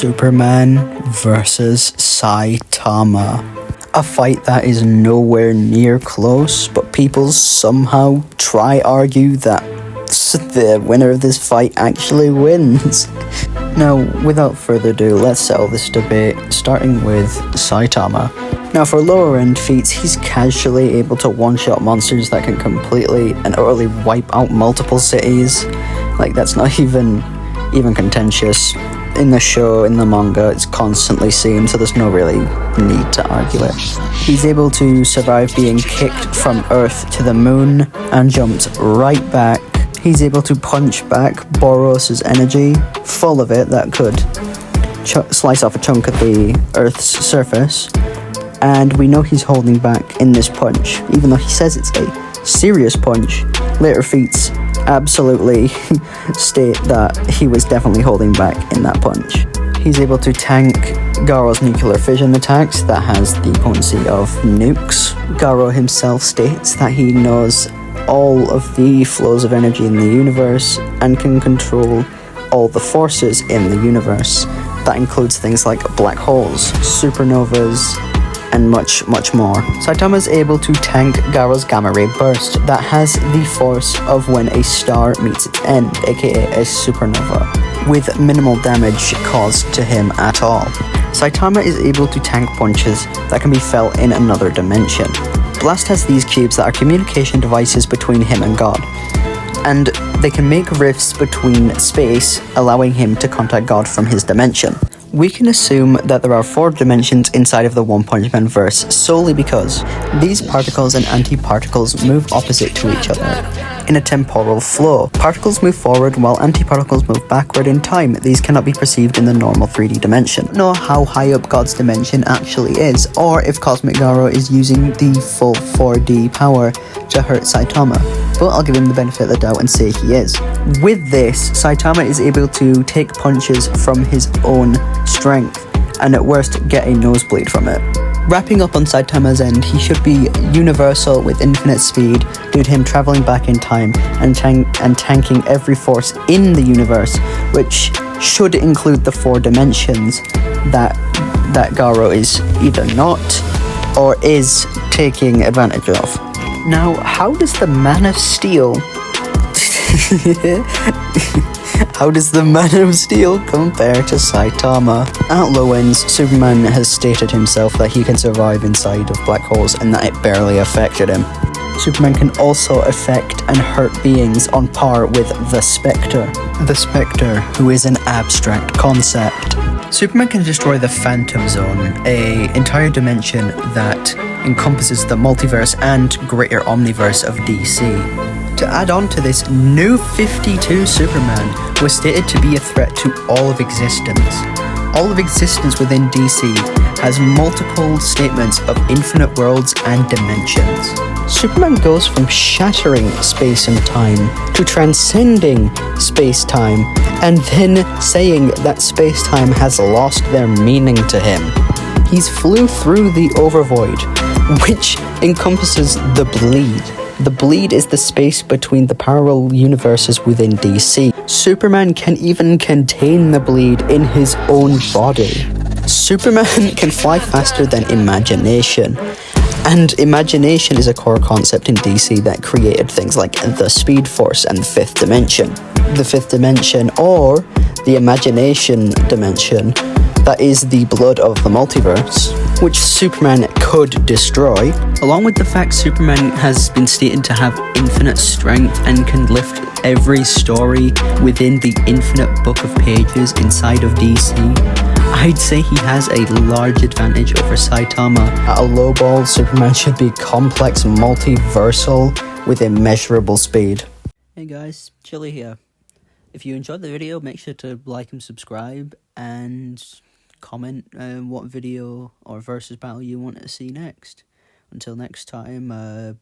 Superman vs. Saitama. A fight that is nowhere near close, but people somehow argue that the winner of this fight actually wins. Now, without further ado, let's settle this debate, starting with Saitama. Now, for lower end feats, he's casually able to one-shot monsters that can completely and utterly wipe out multiple cities. Like, that's not even contentious. In the show, in the manga, it's constantly seen, so there's no really need to argue it. He's able to survive being kicked from Earth to the moon and jumps right back. He's able to punch back Boros' energy, full of it, that could slice off a chunk of the Earth's surface. And we know he's holding back in this punch, even though he says it's a serious punch. Later feats absolutely state that he was definitely holding back in that punch. He's able to tank Garo's nuclear fission attacks that has the potency of nukes. Garo himself states that he knows all of the flows of energy in the universe and can control all the forces in the universe. That includes things like black holes, supernovas, and much, much more. Saitama is able to tank Garo's gamma ray burst that has the force of when a star meets its end, aka a supernova, with minimal damage caused to him at all. Saitama is able to tank punches that can be felt in another dimension. Blast has these cubes that are communication devices between him and God, and they can make rifts between space, allowing him to contact God from his dimension. We can assume that there are 4 dimensions inside of the One Punch Man verse solely because these particles and antiparticles move opposite to each other in a temporal flow. Particles move forward while antiparticles move backward in time. These cannot be perceived in the normal 3D dimension. We don't know how high up God's dimension actually is, or if Cosmic Garo is using the full 4D power to hurt Saitama, but I'll give him the benefit of the doubt and say he is. With this, Saitama is able to take punches from his own strength, and at worst get a nosebleed from it. Wrapping up on Saitama's end, he should be universal with infinite speed due to him traveling back in time and tanking every force in the universe, which should include the 4 dimensions that Garo is either not or is taking advantage of. Now, how does the Man of Steel compare to Saitama? At low ends, Superman has stated himself that he can survive inside of black holes and that it barely affected him. Superman can also affect and hurt beings on par with the Spectre. The Spectre, who is an abstract concept. Superman can destroy the Phantom Zone, an entire dimension that encompasses the multiverse and greater omniverse of DC. To add on to this, New 52 Superman was stated to be a threat to all of existence. All of existence within DC has multiple statements of infinite worlds and dimensions. Superman goes from shattering space and time to transcending space-time, and then saying that space-time has lost their meaning to him. He's flew through the Overvoid, which encompasses the Bleed. The Bleed is the space between the parallel universes within DC. Superman can even contain the Bleed in his own body. Superman can fly faster than imagination. And imagination is a core concept in DC that created things like the Speed Force and the 5th Dimension. The 5th Dimension, or the Imagination Dimension, that is the blood of the multiverse, which Superman could destroy. Along with the fact Superman has been stated to have infinite strength and can lift every story within the infinite book of pages inside of DC, I'd say he has a large advantage over Saitama. At a low ball, Superman should be complex, multiversal, with immeasurable speed. Hey guys, Chili here. If you enjoyed the video, make sure to like and subscribe, and comment what video or versus battle you want to see next. Until next time,